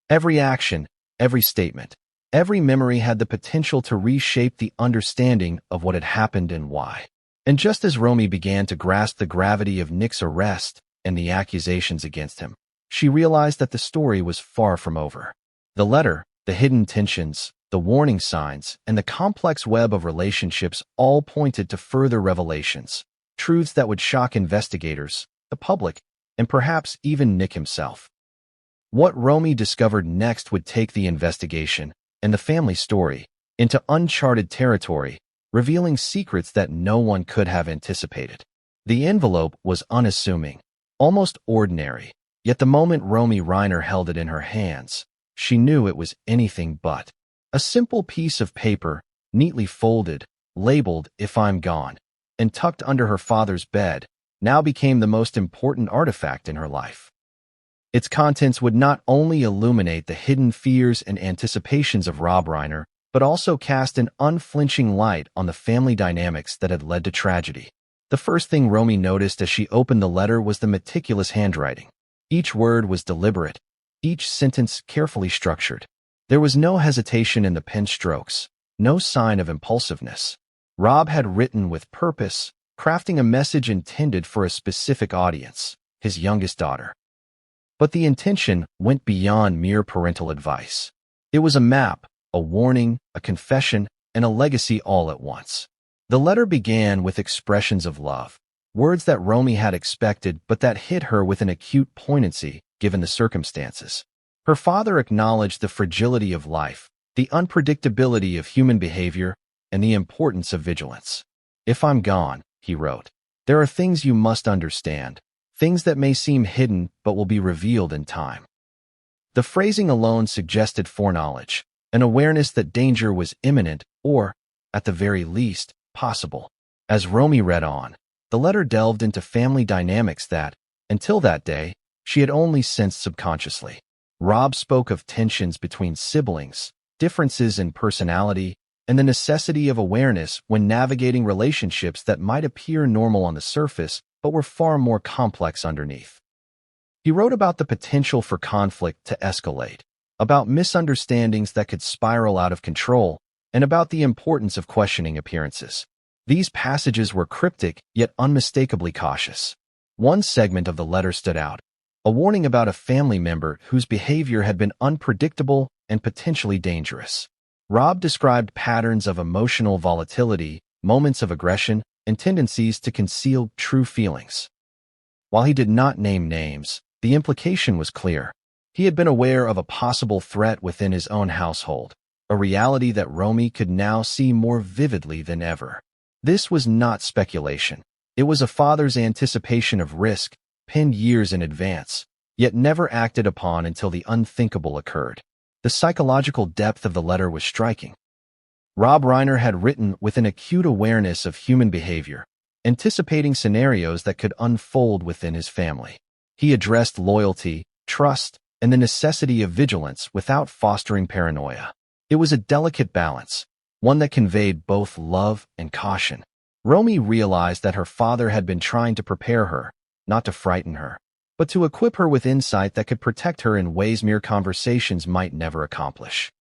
Every action, every statement, Every memory had the potential to reshape the understanding of what had happened and why. And just as Romy began to grasp the gravity of Nick's arrest and the accusations against him, she realized that the story was far from over. The letter, the hidden tensions, the warning signs, and the complex web of relationships all pointed to further revelations, truths that would shock investigators, the public, and perhaps even Nick himself. What Romy discovered next would take the investigation and the family story into uncharted territory, revealing secrets that no one could have anticipated. The envelope was unassuming, almost ordinary, yet the moment Romy Reiner held it in her hands, she knew it was anything but. A simple piece of paper, neatly folded, labeled "If I'm Gone," and tucked under her father's bed, now became the most important artifact in her life. Its contents would not only illuminate the hidden fears and anticipations of Rob Reiner, but also cast an unflinching light on the family dynamics that had led to tragedy. The first thing Romy noticed as she opened the letter was the meticulous handwriting. Each word was deliberate, each sentence carefully structured. There was no hesitation in the pen strokes, no sign of impulsiveness. Rob had written with purpose, crafting a message intended for a specific audience, his youngest daughter. But the intention went beyond mere parental advice. It was a map, a warning, a confession, and a legacy all at once. The letter began with expressions of love, words that Romy had expected but that hit her with an acute poignancy given the circumstances. Her father acknowledged the fragility of life, the unpredictability of human behavior, and the importance of vigilance. "If I'm gone," he wrote, "there are things you must understand, things that may seem hidden but will be revealed in time." The phrasing alone suggested foreknowledge, an awareness that danger was imminent or, at the very least, possible. As Romy read on, the letter delved into family dynamics that, until that day, she had only sensed subconsciously. Rob spoke of tensions between siblings, differences in personality, and the necessity of awareness when navigating relationships that might appear normal on the surface but were far more complex underneath. He wrote about the potential for conflict to escalate, about misunderstandings that could spiral out of control, and about the importance of questioning appearances. These passages were cryptic yet unmistakably cautious. One segment of the letter stood out, a warning about a family member whose behavior had been unpredictable and potentially dangerous. Rob described patterns of emotional volatility, moments of aggression, and tendencies to conceal true feelings. While he did not name names, the implication was clear. He had been aware of a possible threat within his own household, a reality that Romy could now see more vividly than ever. This was not speculation. It was a father's anticipation of risk, penned years in advance, yet never acted upon until the unthinkable occurred. The psychological depth of the letter was striking. Rob Reiner had written with an acute awareness of human behavior, anticipating scenarios that could unfold within his family. He addressed loyalty, trust, and the necessity of vigilance without fostering paranoia. It was a delicate balance, one that conveyed both love and caution. Romy realized that her father had been trying to prepare her, not to frighten her, but to equip her with insight that could protect her in ways mere conversations might never accomplish.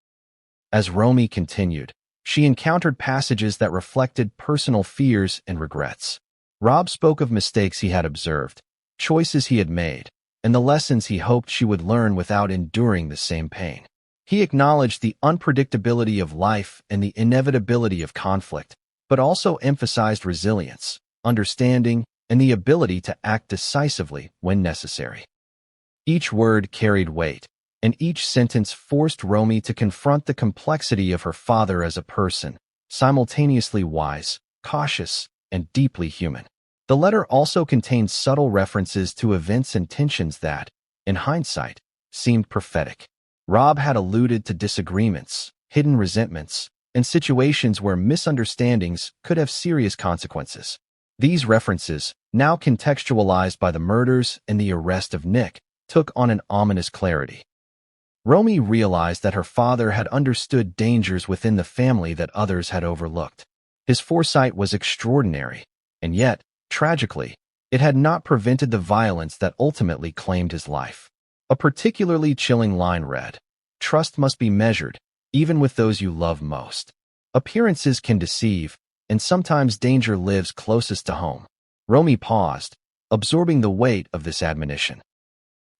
As Romy continued, she encountered passages that reflected personal fears and regrets. Rob spoke of mistakes he had observed, choices he had made, and the lessons he hoped she would learn without enduring the same pain. He acknowledged the unpredictability of life and the inevitability of conflict, but also emphasized resilience, understanding, and the ability to act decisively when necessary. Each word carried weight, and each sentence forced Romy to confront the complexity of her father as a person, simultaneously wise, cautious, and deeply human. The letter also contained subtle references to events and tensions that, in hindsight, seemed prophetic. Rob had alluded to disagreements, hidden resentments, and situations where misunderstandings could have serious consequences. These references, now contextualized by the murders and the arrest of Nick, took on an ominous clarity. Romy realized that her father had understood dangers within the family that others had overlooked. His foresight was extraordinary, and yet, tragically, it had not prevented the violence that ultimately claimed his life. A particularly chilling line read, "Trust must be measured, even with those you love most. Appearances can deceive, and sometimes danger lives closest to home. Romy paused, absorbing the weight of this admonition.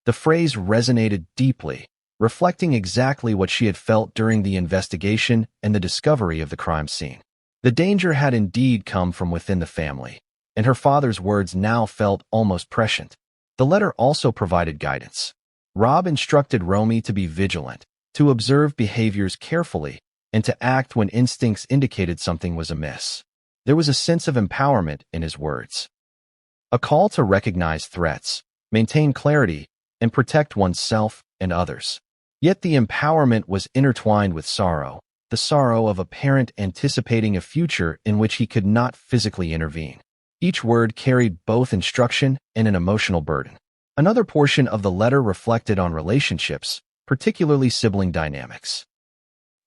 The phrase resonated deeply, reflecting exactly what she had felt during the investigation and the discovery of the crime scene. The danger had indeed come from within the family, and her father's words now felt almost prescient. The letter also provided guidance. Rob instructed Romy to be vigilant, to observe behaviors carefully, and to act when instincts indicated something was amiss. There was a sense of empowerment in his words. A call to recognize threats, maintain clarity, and protect oneself and others. Yet the empowerment was intertwined with sorrow, the sorrow of a parent anticipating a future in which he could not physically intervene. Each word carried both instruction and an emotional burden. Another portion of the letter reflected on relationships, particularly sibling dynamics.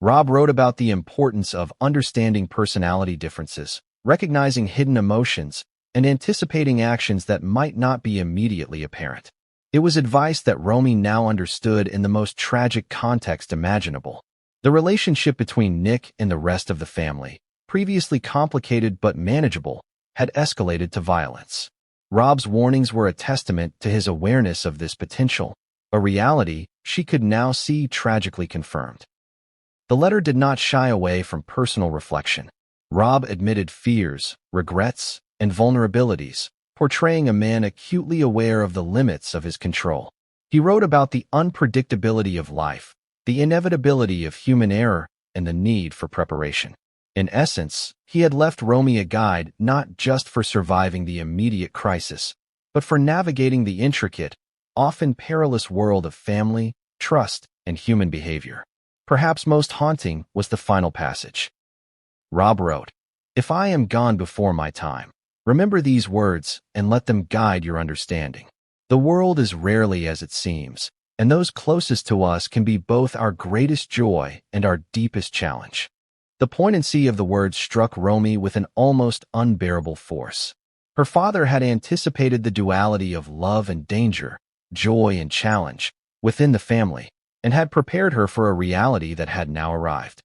Rob wrote about the importance of understanding personality differences, recognizing hidden emotions, and anticipating actions that might not be immediately apparent. It was advice that Romy now understood in the most tragic context imaginable. The relationship between Nick and the rest of the family, previously complicated but manageable, had escalated to violence. Rob's warnings were a testament to his awareness of this potential, a reality she could now see tragically confirmed. The letter did not shy away from personal reflection. Rob admitted fears, regrets, and vulnerabilities, portraying a man acutely aware of the limits of his control. He wrote about the unpredictability of life, the inevitability of human error, and the need for preparation. In essence, he had left Romy a guide not just for surviving the immediate crisis, but for navigating the intricate, often perilous world of family, trust, and human behavior. Perhaps most haunting was the final passage. Rob wrote, "If I am gone before my time, remember these words and let them guide your understanding. The world is rarely as it seems, and those closest to us can be both our greatest joy and our deepest challenge." The poignancy of the words struck Romy with an almost unbearable force. Her father had anticipated the duality of love and danger, joy and challenge, within the family, and had prepared her for a reality that had now arrived.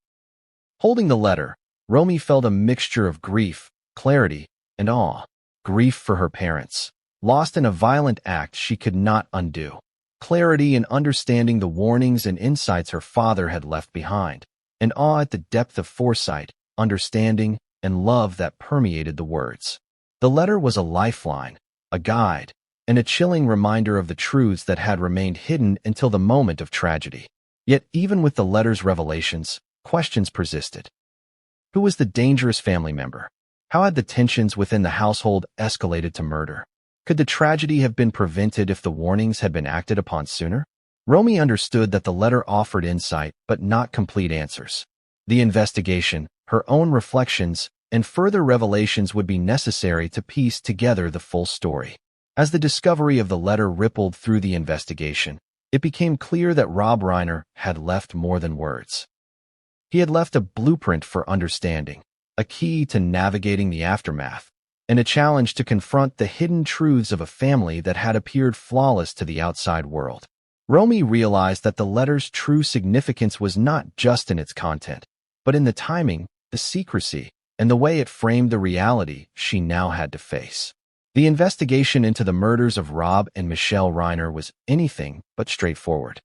Holding the letter, Romy felt a mixture of grief, clarity, and awe. Grief for her parents, lost in a violent act she could not undo. Clarity in understanding the warnings and insights her father had left behind, and awe at the depth of foresight, understanding, and love that permeated the words. The letter was a lifeline, a guide, and a chilling reminder of the truths that had remained hidden until the moment of tragedy. Yet even with the letter's revelations, questions persisted. Who was the dangerous family member? How had the tensions within the household escalated to murder? Could the tragedy have been prevented if the warnings had been acted upon sooner? Romy understood that the letter offered insight but not complete answers. The investigation, her own reflections, and further revelations would be necessary to piece together the full story. As the discovery of the letter rippled through the investigation, it became clear that Rob Reiner had left more than words. He had left a blueprint for understanding, a key to navigating the aftermath, and a challenge to confront the hidden truths of a family that had appeared flawless to the outside world. Romy realized that the letter's true significance was not just in its content, but in the timing, the secrecy, and the way it framed the reality she now had to face. The investigation into the murders of Rob and Michelle Reiner was anything but straightforward.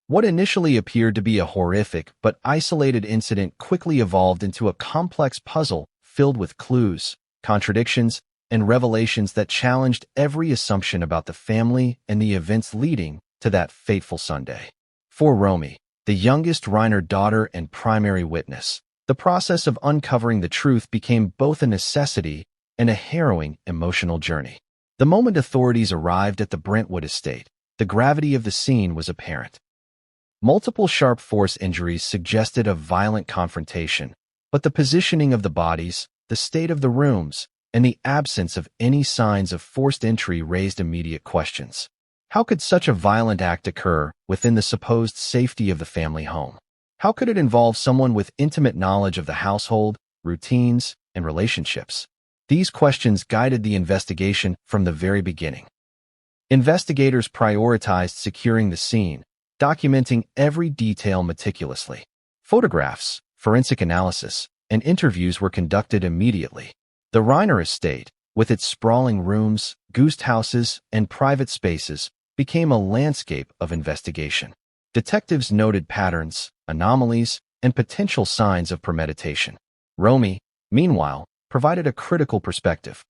What initially appeared to be a horrific but isolated incident quickly evolved into a complex puzzle filled with clues, contradictions, and revelations that challenged every assumption about the family and the events leading to that fateful Sunday. For Romy, the youngest Reiner daughter and primary witness, the process of uncovering the truth became both a necessity and a harrowing emotional journey. The moment authorities arrived at the Brentwood estate, the gravity of the scene was apparent. Multiple sharp force injuries suggested a violent confrontation, but the positioning of the bodies, the state of the rooms, and the absence of any signs of forced entry raised immediate questions. How could such a violent act occur within the supposed safety of the family home? How could it involve someone with intimate knowledge of the household, routines, and relationships? These questions guided the investigation from the very beginning. Investigators prioritized securing the scene, documenting every detail meticulously. Photographs, forensic analysis, and interviews were conducted immediately. The Reiner estate, with its sprawling rooms, ghost houses, and private spaces, became a landscape of investigation. Detectives noted patterns, anomalies, and potential signs of premeditation. Romy, meanwhile, provided a critical perspective.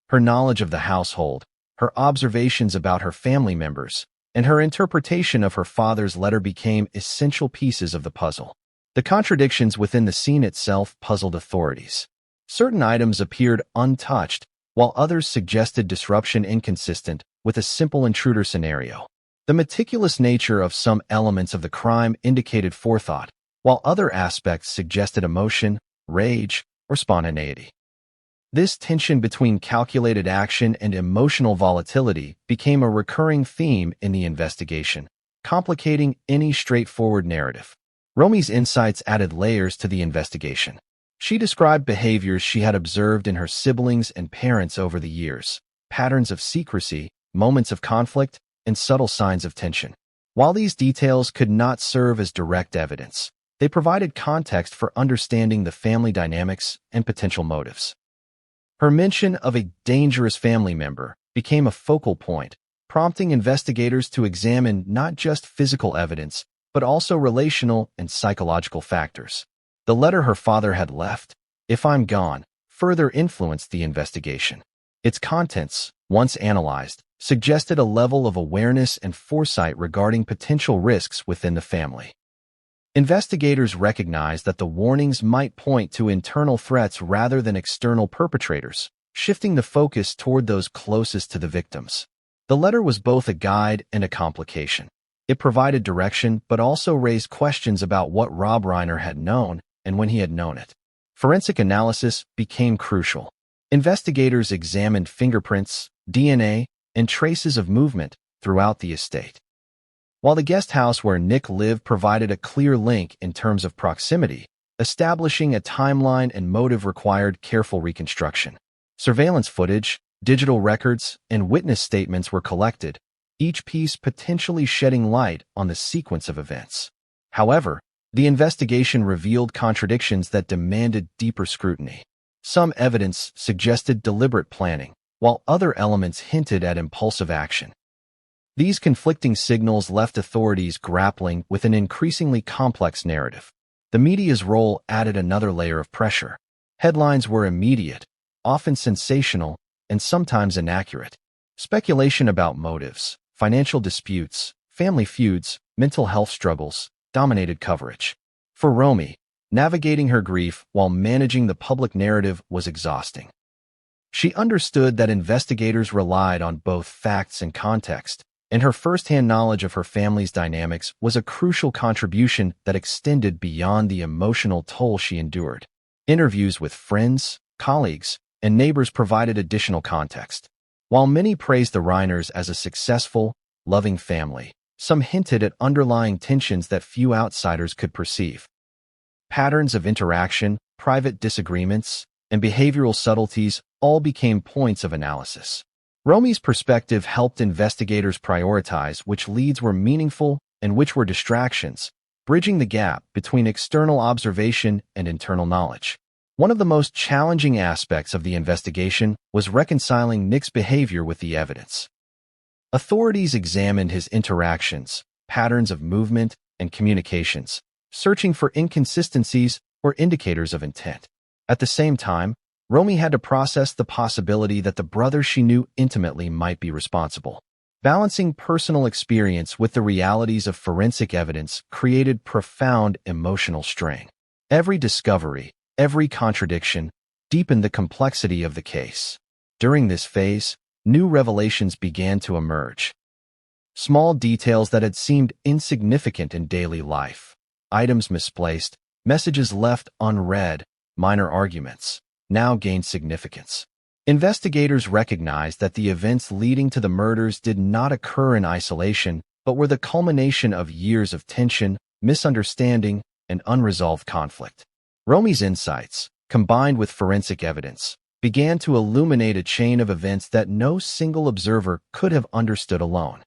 Her knowledge of the household, her observations about her family members, and her interpretation of her father's letter became essential pieces of the puzzle. The contradictions within the scene itself puzzled authorities. Certain items appeared untouched, while others suggested disruption inconsistent with a simple intruder scenario. The meticulous nature of some elements of the crime indicated forethought, while other aspects suggested emotion, rage, or spontaneity. This tension between calculated action and emotional volatility became a recurring theme in the investigation, complicating any straightforward narrative. Romy's insights added layers to the investigation. She described behaviors she had observed in her siblings and parents over the years, patterns of secrecy, moments of conflict, and subtle signs of tension. While these details could not serve as direct evidence, they provided context for understanding the family dynamics and potential motives. Her mention of a dangerous family member became a focal point, prompting investigators to examine not just physical evidence, but also relational and psychological factors. The letter her father had left, "If I'm gone," further influenced the investigation. Its contents, once analyzed, suggested a level of awareness and foresight regarding potential risks within the family. Investigators recognized that the warnings might point to internal threats rather than external perpetrators, shifting the focus toward those closest to the victims. The letter was both a guide and a complication. It provided direction but also raised questions about what Rob Reiner had known and when he had known it. Forensic analysis became crucial. Investigators examined fingerprints, DNA, and traces of movement throughout the estate. While the guest house where Nick lived provided a clear link in terms of proximity, establishing a timeline and motive required careful reconstruction. Surveillance footage, digital records, and witness statements were collected, each piece potentially shedding light on the sequence of events. However, the investigation revealed contradictions that demanded deeper scrutiny. Some evidence suggested deliberate planning, while other elements hinted at impulsive action. These conflicting signals left authorities grappling with an increasingly complex narrative. The media's role added another layer of pressure. Headlines were immediate, often sensational, and sometimes inaccurate. Speculation about motives, financial disputes, family feuds, mental health struggles dominated coverage. For Romy, navigating her grief while managing the public narrative was exhausting. She understood that investigators relied on both facts and context, and her firsthand knowledge of her family's dynamics was a crucial contribution that extended beyond the emotional toll she endured. Interviews with friends, colleagues, and neighbors provided additional context. While many praised the Reiners as a successful, loving family, some hinted at underlying tensions that few outsiders could perceive. Patterns of interaction, private disagreements, and behavioral subtleties all became points of analysis. Romy's perspective helped investigators prioritize which leads were meaningful and which were distractions, bridging the gap between external observation and internal knowledge. One of the most challenging aspects of the investigation was reconciling Nick's behavior with the evidence. Authorities examined his interactions, patterns of movement, and communications, searching for inconsistencies or indicators of intent. At the same time, Romy had to process the possibility that the brother she knew intimately might be responsible. Balancing personal experience with the realities of forensic evidence created profound emotional strain. Every discovery, every contradiction, deepened the complexity of the case. During this phase, new revelations began to emerge. Small details that had seemed insignificant in daily life, items misplaced, messages left unread, minor arguments, now gained significance. Investigators recognized that the events leading to the murders did not occur in isolation, but were the culmination of years of tension, misunderstanding, and unresolved conflict. Romy's insights, combined with forensic evidence, began to illuminate a chain of events that no single observer could have understood alone.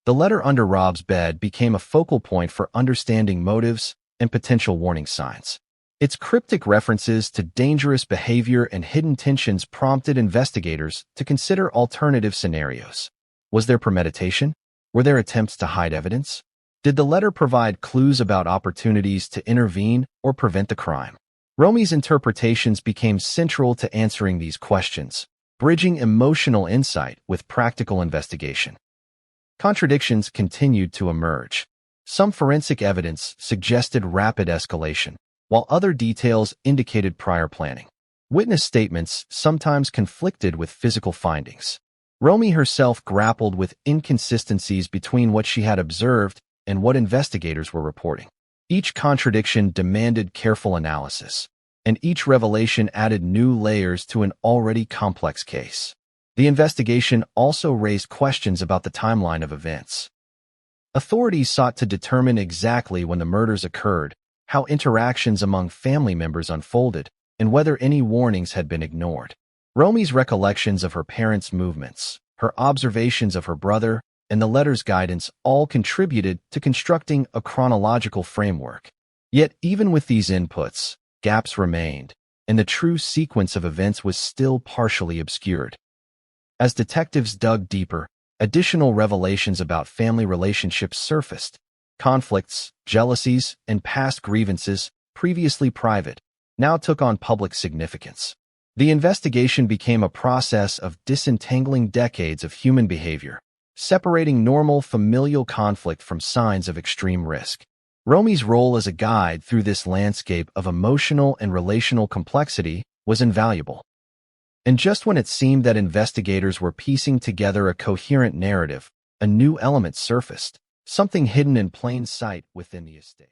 The letter under Rob's bed became a focal point for understanding motives, and potential warning signs. Its cryptic references to dangerous behavior and hidden tensions prompted investigators to consider alternative scenarios. Was there premeditation? Were there attempts to hide evidence? Did the letter provide clues about opportunities to intervene or prevent the crime? Romy's interpretations became central to answering these questions, bridging emotional insight with practical investigation. Contradictions continued to emerge. Some forensic evidence suggested rapid escalation, while other details indicated prior planning. Witness statements sometimes conflicted with physical findings. Romy herself grappled with inconsistencies between what she had observed and what investigators were reporting. Each contradiction demanded careful analysis, and each revelation added new layers to an already complex case. The investigation also raised questions about the timeline of events. Authorities sought to determine exactly when the murders occurred, how interactions among family members unfolded, and whether any warnings had been ignored. Romy's recollections of her parents' movements, her observations of her brother, and the letter's guidance all contributed to constructing a chronological framework. Yet, even with these inputs, gaps remained, and the true sequence of events was still partially obscured. As detectives dug deeper, additional revelations about family relationships surfaced. Conflicts, jealousies, and past grievances, previously private, now took on public significance. The investigation became a process of disentangling decades of human behavior, separating normal familial conflict from signs of extreme risk. Romy's role as a guide through this landscape of emotional and relational complexity was invaluable. And just when it seemed that investigators were piecing together a coherent narrative, a new element surfaced, something hidden in plain sight within the estate.